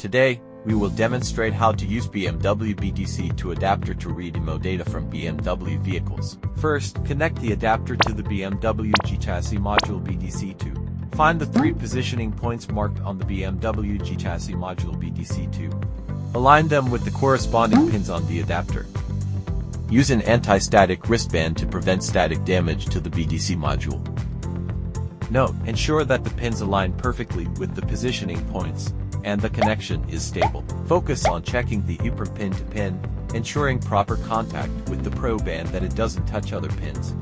Today, we will demonstrate how to use BMW BDC2 adapter to read Immo data from BMW vehicles. First, connect the adapter to the BMW G chassis module BDC2. Find the 3 positioning points marked on the BMW G chassis module BDC2. Align them with the corresponding pins on the adapter. Use an anti-static wristband to prevent static damage to the BDC module. Note, ensure that the pins align perfectly with the positioning points, and the connection is stable. Focus on checking the EEPROM pin to pin, ensuring proper contact with the probe and that it doesn't touch other pins.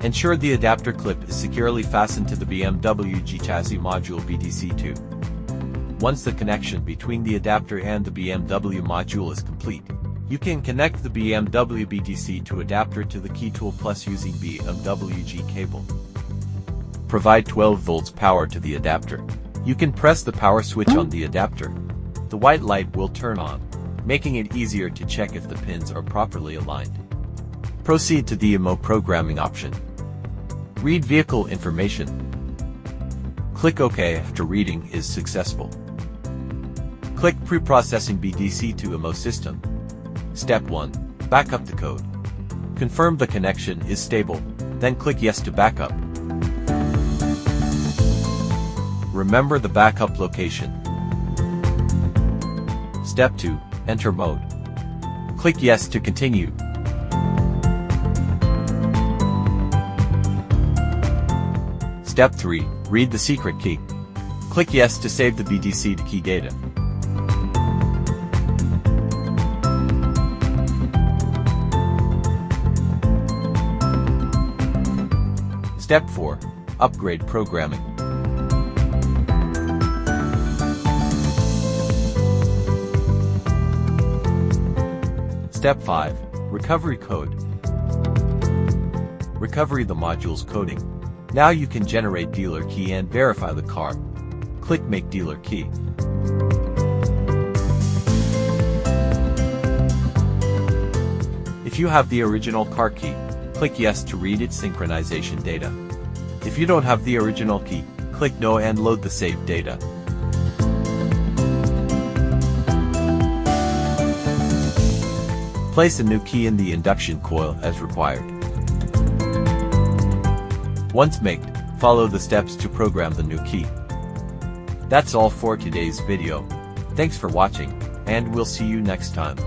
Ensure the adapter clip is securely fastened to the BMW G chassis module BDC2. Once the connection between the adapter and the BMW module is complete, you can connect the BMW BDC2 adapter to the key tool plus using BMW G cable. Provide 12 volts power to the adapter. You can press the power switch on the adapter. The white light will turn on, making it easier to check if the pins are properly aligned. Proceed to the Immo programming option. Read vehicle information. Click OK after reading is successful. Click Pre-processing BDC2 Immo system. Step 1. Backup the code. Confirm the connection is stable, then click Yes to backup. Remember the backup location. Step 2. Enter mode. Click Yes to continue. Step 3. Read the secret key. Click Yes to save the BDC2 key data. Step 4. Upgrade programming. Step 5. Recovery code. Recovery the module's coding. Now you can generate dealer key and verify the car. Click Make Dealer Key. If you have the original car key, click Yes to read its synchronization data. If you don't have the original key, click No and load the saved data. Place a new key in the induction coil as required. Once made, follow the steps to program the new key. That's all for today's video. Thanks for watching, and we'll see you next time.